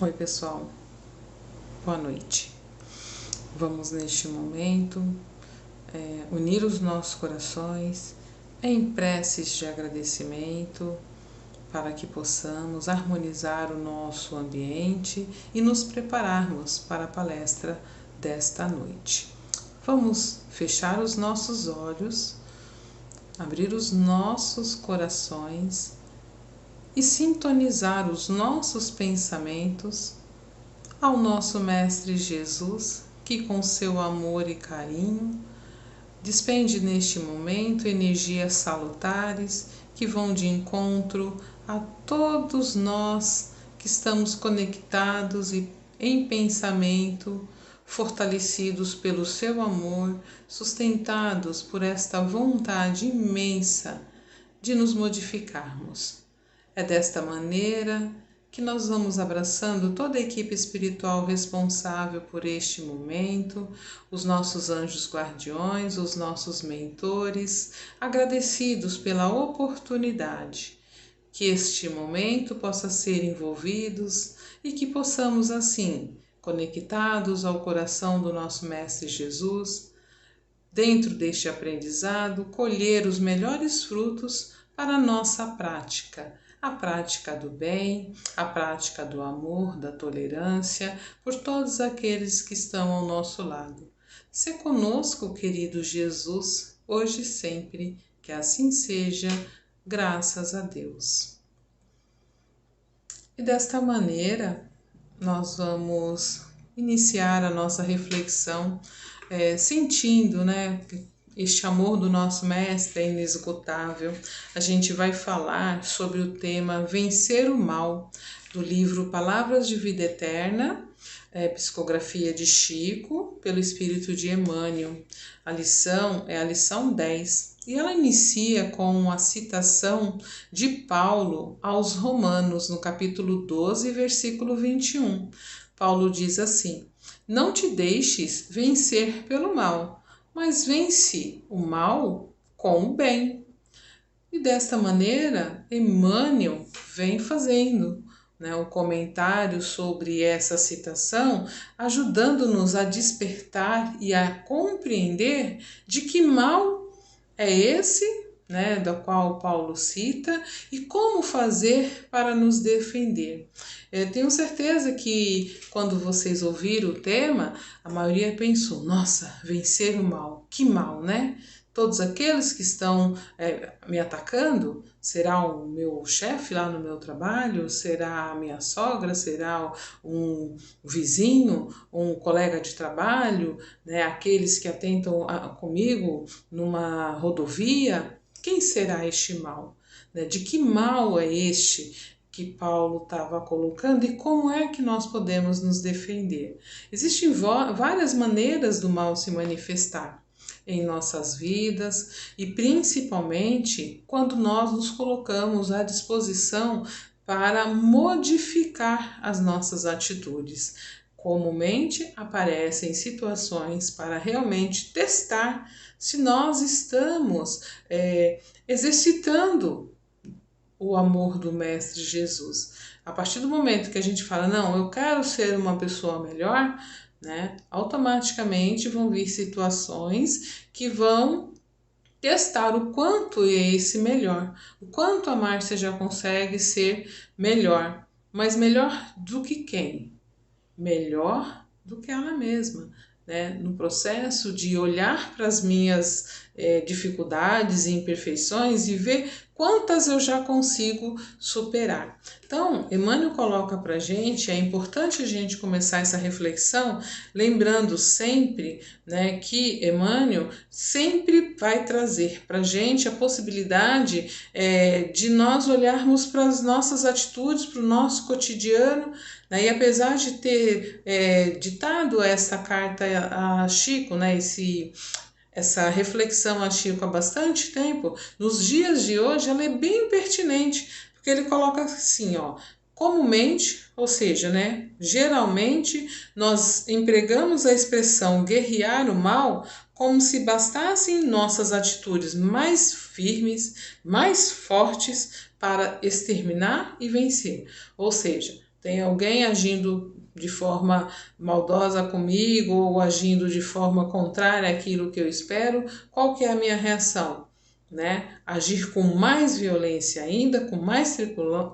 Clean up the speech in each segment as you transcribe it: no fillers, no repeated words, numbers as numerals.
Oi pessoal, boa noite. Vamos neste momento unir os nossos corações em preces de agradecimento para que possamos harmonizar o nosso ambiente e nos prepararmos para a palestra desta noite. Vamos fechar os nossos olhos, abrir os nossos corações e sintonizar os nossos pensamentos ao nosso Mestre Jesus, que com seu amor e carinho despende neste momento energias salutares que vão de encontro a todos nós que estamos conectados e em pensamento, fortalecidos pelo seu amor, sustentados por esta vontade imensa de nos modificarmos. É desta maneira que nós vamos abraçando toda a equipe espiritual responsável por este momento, os nossos anjos guardiões, os nossos mentores, agradecidos pela oportunidade que este momento possa ser envolvidos e que possamos assim, conectados ao coração do nosso Mestre Jesus, dentro deste aprendizado, colher os melhores frutos para a nossa prática. A prática do bem, a prática do amor, da tolerância, por todos aqueles que estão ao nosso lado. Se conosco, querido Jesus, hoje e sempre, que assim seja, graças a Deus. E desta maneira, nós vamos iniciar a nossa reflexão sentindo, este amor do nosso Mestre é inesgotável. A gente vai falar sobre o tema Vencer o Mal, do livro Palavras de Vida Eterna, psicografia de Chico, pelo Espírito de Emmanuel. A lição é a lição 10 e ela inicia com a citação de Paulo aos Romanos, no capítulo 12, versículo 21. Paulo diz assim: não te deixes vencer pelo mal, mas vence o mal com o bem. E desta maneira, Emmanuel vem fazendo o comentário sobre essa citação, ajudando-nos a despertar e a compreender de que mal é esse, da qual Paulo cita, e como fazer para nos defender. Eu tenho certeza que quando vocês ouviram o tema, a maioria pensou, nossa, vencer o mal, que mal, né? Todos aqueles que estão me atacando, será o meu chefe lá no meu trabalho, será a minha sogra, será um vizinho, um colega de trabalho, aqueles que atentam comigo numa rodovia. Quem será este mal? De que mal é este que Paulo estava colocando e como é que nós podemos nos defender? Existem várias maneiras do mal se manifestar em nossas vidas e principalmente quando nós nos colocamos à disposição para modificar as nossas atitudes. Comumente aparecem situações para realmente testar se nós estamos exercitando o amor do Mestre Jesus. A partir do momento que a gente fala, não, eu quero ser uma pessoa melhor, automaticamente vão vir situações que vão testar o quanto é esse melhor, o quanto a Márcia já consegue ser melhor, mas melhor do que quem? Melhor do que ela mesma, no processo de olhar para as minhas dificuldades e imperfeições e ver quantas eu já consigo superar. Então, Emmanuel coloca para a gente, é importante a gente começar essa reflexão, lembrando sempre que Emmanuel sempre vai trazer para a gente a possibilidade de nós olharmos para as nossas atitudes, para o nosso cotidiano, e apesar de ter ditado essa carta a Chico, essa reflexão a Chico há bastante tempo, nos dias de hoje ela é bem pertinente, porque ele coloca assim, comumente, ou seja, geralmente nós empregamos a expressão guerrear o mal como se bastassem nossas atitudes mais firmes, mais fortes para exterminar e vencer. Ou seja, tem alguém agindo de forma maldosa comigo ou agindo de forma contrária àquilo que eu espero, qual que é a minha reação? Né? Agir com mais violência ainda, com mais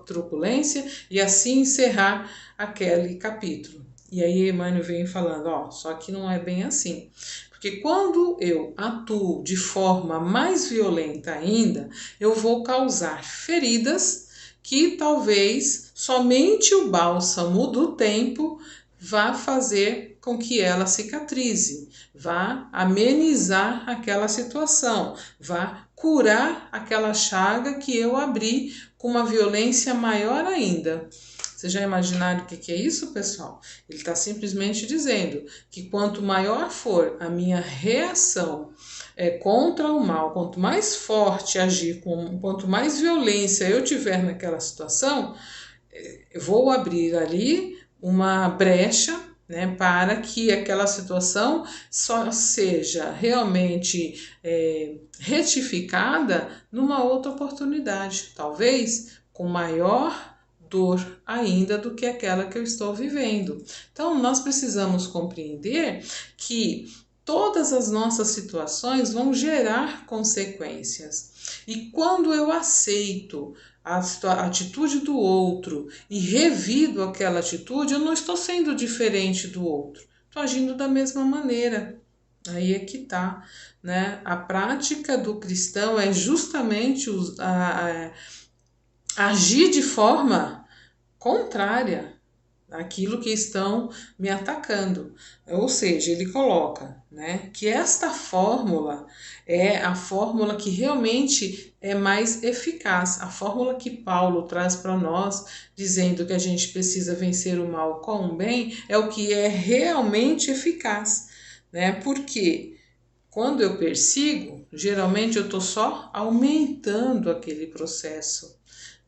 truculência e assim encerrar aquele capítulo. E aí Emmanuel vem falando, ó, só que não é bem assim. Porque quando eu atuo de forma mais violenta ainda, eu vou causar feridas que talvez somente o bálsamo do tempo vá fazer com que ela cicatrize, vá amenizar aquela situação, vá curar aquela chaga que eu abri com uma violência maior ainda. Vocês já imaginaram o que é isso, pessoal? Ele está simplesmente dizendo que quanto maior for a minha reação contra o mal, quanto mais forte agir, quanto mais violência eu tiver naquela situação, eu vou abrir ali uma brecha, né, para que aquela situação só seja realmente retificada numa outra oportunidade, talvez com maior dor ainda do que aquela que eu estou vivendo. Então, nós precisamos compreender que todas as nossas situações vão gerar consequências. E quando eu aceito a atitude do outro e revido aquela atitude, eu não estou sendo diferente do outro, estou agindo da mesma maneira. Aí é que tá, né? A prática do cristão é justamente agir de forma contrária àquilo que estão me atacando. Ou seja, ele coloca, né, que esta fórmula é a fórmula que realmente é mais eficaz, a fórmula que Paulo traz para nós, dizendo que a gente precisa vencer o mal com o bem, é o que é realmente eficaz, né? Porque quando eu persigo, geralmente eu estou só aumentando aquele processo,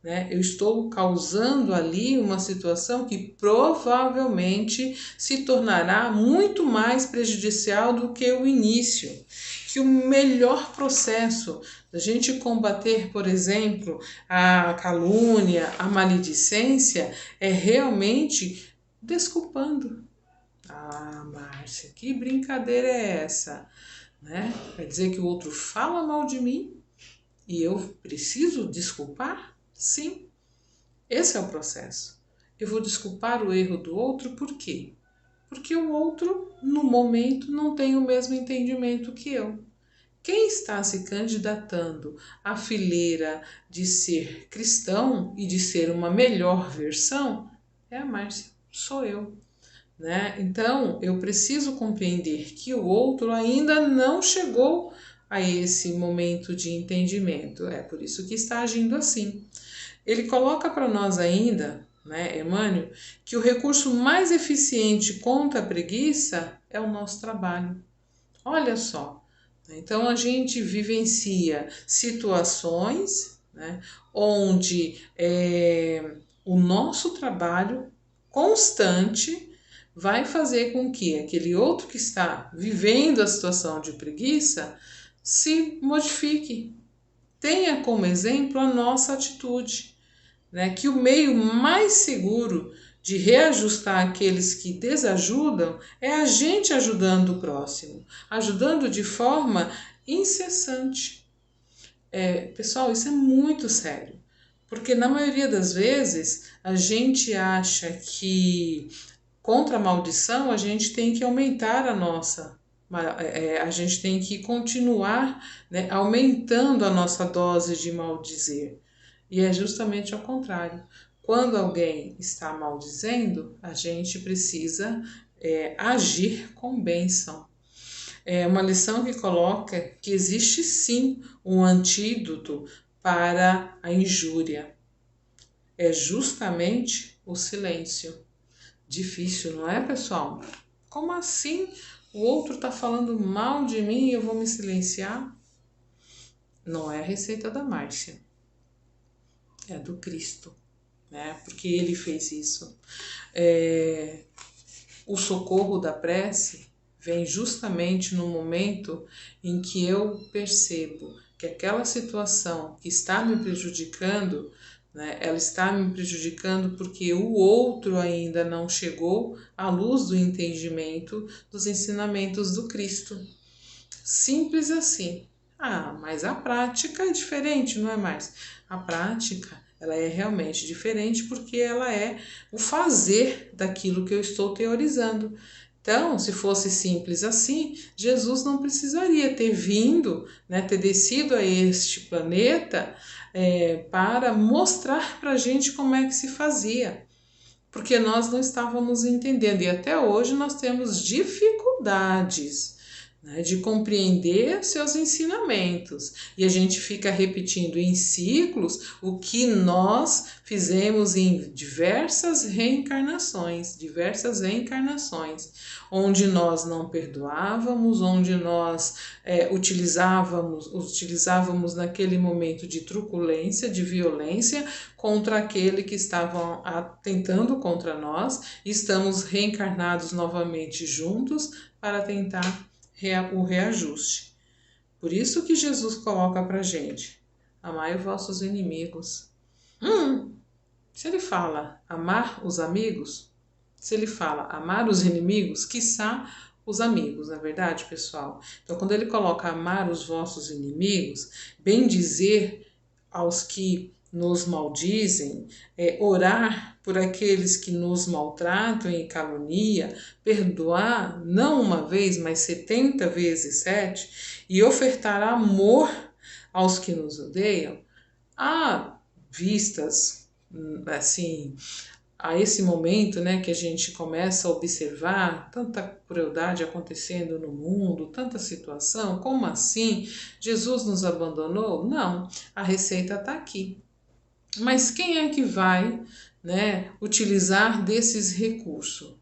né? Eu estou causando ali uma situação que provavelmente se tornará muito mais prejudicial do que o início. Que o melhor processo da gente combater, por exemplo, a calúnia, a maledicência, é realmente desculpando. Ah, Márcia, que brincadeira é essa? Né? Quer dizer que o outro fala mal de mim e eu preciso desculpar? Sim, esse é o processo. Eu vou desculpar o erro do outro por quê? Porque o outro, no momento, não tem o mesmo entendimento que eu. Quem está se candidatando à fileira de ser cristão e de ser uma melhor versão é a Márcia, sou eu. Né? Então, eu preciso compreender que o outro ainda não chegou a esse momento de entendimento. É por isso que está agindo assim. Ele coloca para nós ainda, né, Emmanuel, que o recurso mais eficiente contra a preguiça é o nosso trabalho. Olha só, então a gente vivencia situações, né, onde o nosso trabalho constante vai fazer com que aquele outro que está vivendo a situação de preguiça se modifique. Tenha como exemplo a nossa atitude, né? Que o meio mais seguro de reajustar aqueles que desajudam é a gente ajudando o próximo, ajudando de forma incessante. Pessoal, isso é muito sério, porque na maioria das vezes a gente acha que contra a maldição a gente tem que aumentar a gente tem que continuar, né, aumentando a nossa dose de maldizer. E é justamente ao contrário. Quando alguém está maldizendo, a gente precisa agir com bênção. É uma lição que coloca que existe sim um antídoto para a injúria. É justamente o silêncio. Difícil, não é, pessoal? Como assim? O outro está falando mal de mim e eu vou me silenciar? Não é a receita da Márcia. É do Cristo, né? Porque ele fez isso. O socorro da prece vem justamente no momento em que eu percebo que aquela situação que está me prejudicando, né? Ela está me prejudicando porque o outro ainda não chegou à luz do entendimento dos ensinamentos do Cristo. Simples assim. Ah, mas a prática é diferente, não é mais? A prática, ela é realmente diferente porque ela é o fazer daquilo que eu estou teorizando. Então, se fosse simples assim, Jesus não precisaria ter vindo, né, ter descido a este planeta para mostrar para a gente como é que se fazia, porque nós não estávamos entendendo e até hoje nós temos dificuldades, né, de compreender seus ensinamentos e a gente fica repetindo em ciclos o que nós fizemos em diversas reencarnações, onde nós não perdoávamos, onde nós utilizávamos naquele momento de truculência, de violência contra aquele que estavam atentando contra nós, e estamos reencarnados novamente juntos para tentar o reajuste. Por isso que Jesus coloca para gente: amai os vossos inimigos. Se ele fala amar os amigos, se ele fala amar os inimigos, quiçá os amigos, não é verdade, pessoal? Então, quando ele coloca amar os vossos inimigos, bem dizer aos que nos maldizem, orar por aqueles que nos maltratam e calunia, perdoar não uma vez, mas 70 vezes 7, e ofertar amor aos que nos odeiam, há vistas, assim, a esse momento, né, que a gente começa a observar tanta crueldade acontecendo no mundo, tanta situação, como assim? Jesus nos abandonou? Não, a receita está aqui. Mas quem é que vai, né, utilizar desses recursos?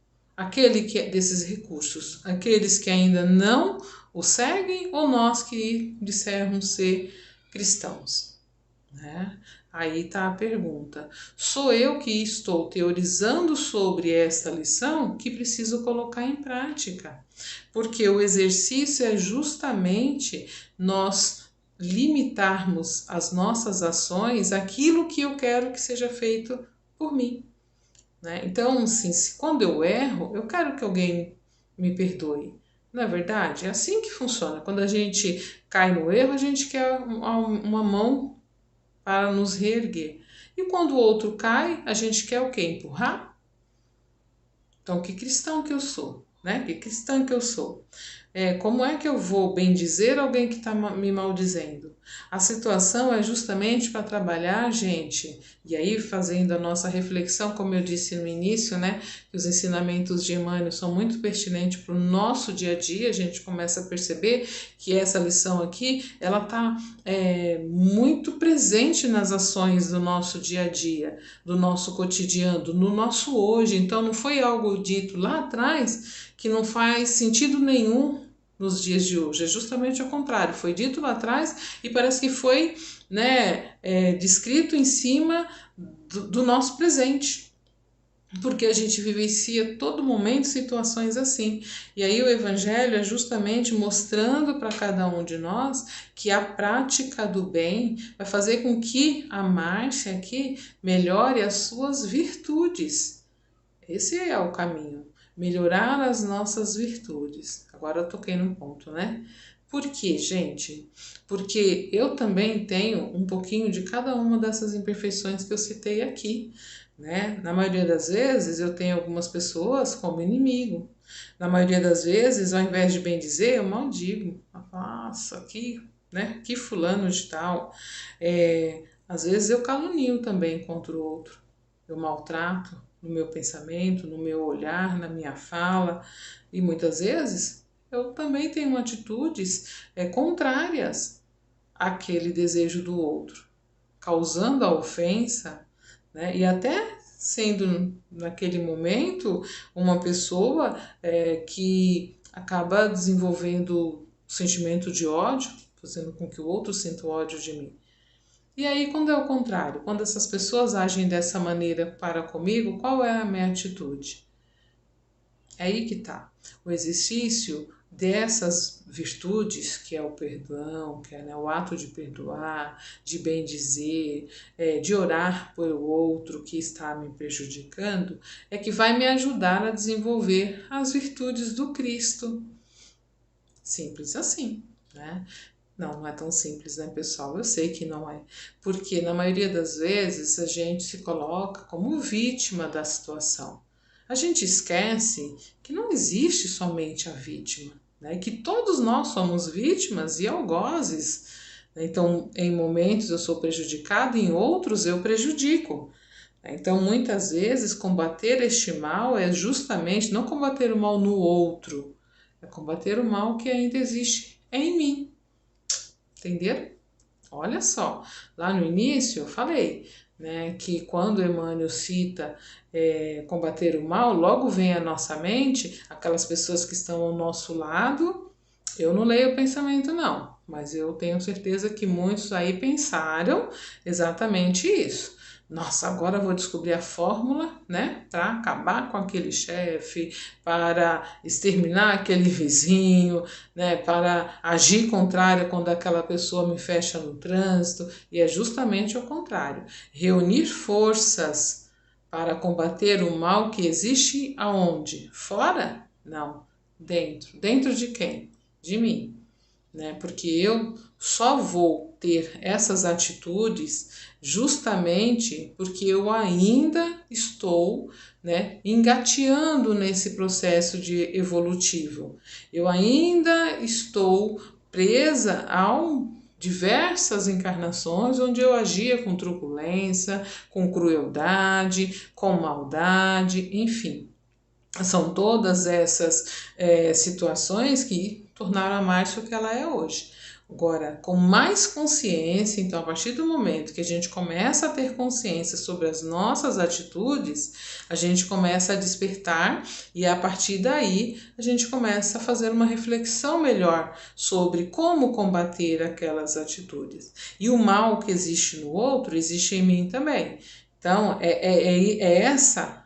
Desses recursos, aqueles que ainda não o seguem ou nós que dissermos ser cristãos, né? Aí está a pergunta: sou eu que estou teorizando sobre esta lição que preciso colocar em prática? Porque o exercício é justamente nós limitarmos as nossas ações àquilo que eu quero que seja feito por mim, né? Então, assim, quando eu erro, eu quero que alguém me perdoe. Não é verdade? É assim que funciona. Quando a gente cai no erro, a gente quer uma mão para nos reerguer. E quando o outro cai, a gente quer o quê? Empurrar? Então, que cristão que eu sou, né? Que cristã que eu sou? Como é que eu vou bendizer alguém que está me maldizendo? A situação é justamente para trabalhar, gente, e aí fazendo a nossa reflexão, como eu disse no início, né, que os ensinamentos de Emmanuel são muito pertinentes para o nosso dia a dia, a gente começa a perceber que essa lição aqui, ela está muito presente nas ações do nosso dia a dia, do nosso cotidiano, no nosso hoje. Então não foi algo dito lá atrás que não faz sentido nenhum nos dias de hoje. É justamente ao contrário, foi dito lá atrás e parece que foi, né, descrito em cima do nosso presente, porque a gente vivencia todo momento situações assim. E aí o Evangelho é justamente mostrando para cada um de nós que a prática do bem vai fazer com que a Márcia aqui melhore as suas virtudes. Esse é o caminho, melhorar as nossas virtudes. Agora eu toquei num ponto, né? Por quê, gente? Porque eu também tenho um pouquinho de cada uma dessas imperfeições que eu citei aqui, né? Na maioria das vezes eu tenho algumas pessoas como inimigo. Na maioria das vezes, ao invés de bem dizer, eu maldigo. Nossa, né? Que fulano de tal. Às vezes eu calunio também contra o outro. Eu maltrato no meu pensamento, no meu olhar, na minha fala, e muitas vezes eu também tenho atitudes contrárias àquele desejo do outro, causando a ofensa, né? E até sendo naquele momento uma pessoa que acaba desenvolvendo sentimento de ódio, fazendo com que o outro sinta ódio de mim. E aí, quando é o contrário, quando essas pessoas agem dessa maneira para comigo, qual é a minha atitude? É aí que tá. O exercício dessas virtudes, que é o perdão, que é, né, o ato de perdoar, de bendizer, de orar pelo outro que está me prejudicando, é que vai me ajudar a desenvolver as virtudes do Cristo. Simples assim, né? Não, não é tão simples, né, pessoal? Eu sei que não é. Porque na maioria das vezes a gente se coloca como vítima da situação. A gente esquece que não existe somente a vítima, né? Que todos nós somos vítimas e algozes. Então, em momentos eu sou prejudicado, em outros eu prejudico. Então, muitas vezes, combater este mal é justamente não combater o mal no outro, é combater o mal que ainda existe em mim. Entenderam? Olha só, lá no início eu falei, né, que quando Emmanuel cita combater o mal, logo vem à nossa mente aquelas pessoas que estão ao nosso lado. Eu não leio o pensamento não, mas eu tenho certeza que muitos aí pensaram exatamente isso. Nossa, agora eu vou descobrir a fórmula, né, para acabar com aquele chefe, para exterminar aquele vizinho, né, para agir contrário quando aquela pessoa me fecha no trânsito, e é justamente o contrário. Reunir forças para combater o mal que existe aonde? Fora? Não, dentro. Dentro de quem? De mim, né? Porque eu só vou ter essas atitudes justamente porque eu ainda estou, né, engateando nesse processo de evolutivo. Eu ainda estou presa a diversas encarnações onde eu agia com truculência, com crueldade, com maldade, enfim. São todas essas situações que tornaram a Márcia o que ela é hoje. Agora, com mais consciência, então, a partir do momento que a gente começa a ter consciência sobre as nossas atitudes, a gente começa a despertar e a partir daí a gente começa a fazer uma reflexão melhor sobre como combater aquelas atitudes. E o mal que existe no outro existe em mim também. Então, é essa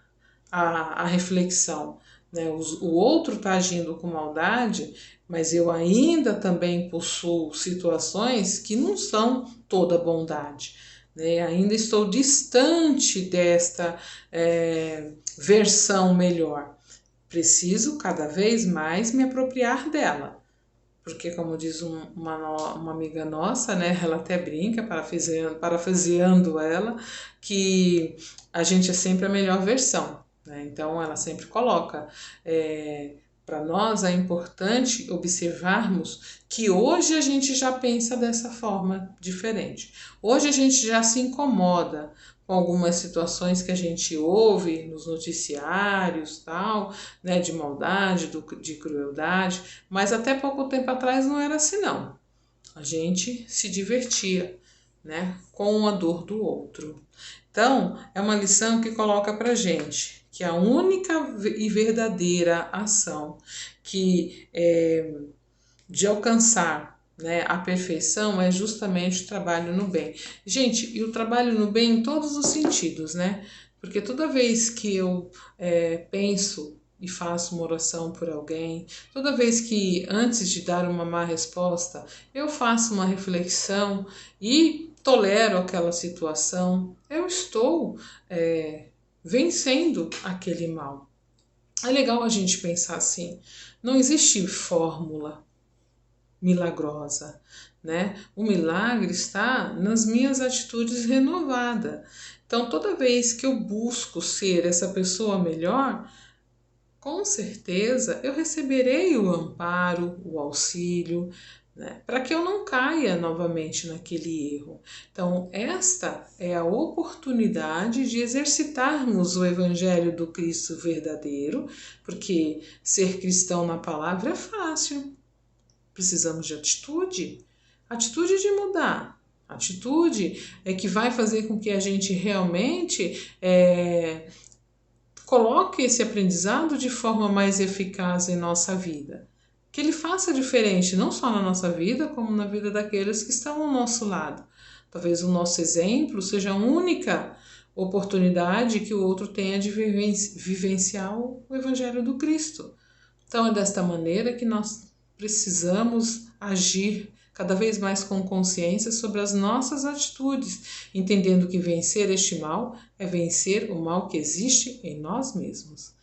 a reflexão, né? O outro está agindo com maldade, mas eu ainda também possuo situações que não são toda bondade, né? Ainda estou distante desta versão melhor. Preciso cada vez mais me apropriar dela. Porque, como diz uma amiga nossa, né, ela até brinca, parafraseando ela, que a gente é sempre a melhor versão. Né? Então, ela sempre coloca. Para nós é importante observarmos que hoje a gente já pensa dessa forma diferente. Hoje a gente já se incomoda com algumas situações que a gente ouve nos noticiários, tal, né, de maldade, de crueldade, mas até pouco tempo atrás não era assim não. A gente se divertia, né, com a dor do outro. Então, é uma lição que coloca pra gente que a única e verdadeira ação que de alcançar, né, a perfeição é justamente o trabalho no bem. Gente, e o trabalho no bem em todos os sentidos, né? Porque toda vez que eu penso e faço uma oração por alguém, toda vez que antes de dar uma má resposta, eu faço uma reflexão e tolero aquela situação, eu estou vencendo aquele mal. É legal a gente pensar assim, não existe fórmula milagrosa, né? O milagre está nas minhas atitudes renovadas. Então, toda vez que eu busco ser essa pessoa melhor, com certeza eu receberei o amparo, o auxílio, né? Para que eu não caia novamente naquele erro. Então, esta é a oportunidade de exercitarmos o Evangelho do Cristo verdadeiro, porque ser cristão na palavra é fácil. Precisamos de atitude, atitude de mudar. Atitude é que vai fazer com que a gente realmente coloque esse aprendizado de forma mais eficaz em nossa vida. Que ele faça diferente, não só na nossa vida, como na vida daqueles que estão ao nosso lado. Talvez o nosso exemplo seja a única oportunidade que o outro tenha de vivenciar o Evangelho do Cristo. Então é desta maneira que nós precisamos agir cada vez mais com consciência sobre as nossas atitudes, entendendo que vencer este mal é vencer o mal que existe em nós mesmos.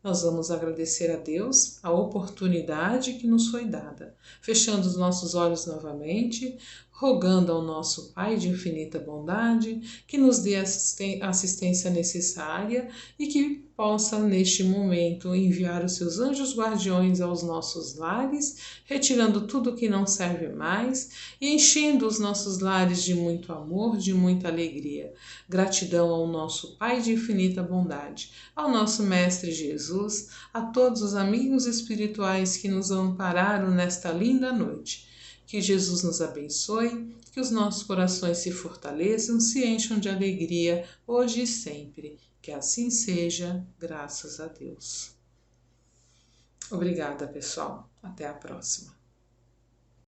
Nós vamos agradecer a Deus a oportunidade que nos foi dada, fechando os nossos olhos novamente, rogando ao nosso Pai de infinita bondade que nos dê a assistência necessária e que possa, neste momento, enviar os seus anjos guardiões aos nossos lares, retirando tudo que não serve mais e enchendo os nossos lares de muito amor, de muita alegria. Gratidão ao nosso Pai de infinita bondade, ao nosso Mestre Jesus, a todos os amigos espirituais que nos ampararam nesta linda noite. Que Jesus nos abençoe, que os nossos corações se fortaleçam, se encham de alegria, hoje e sempre. Que assim seja, graças a Deus. Obrigada, pessoal. Até a próxima.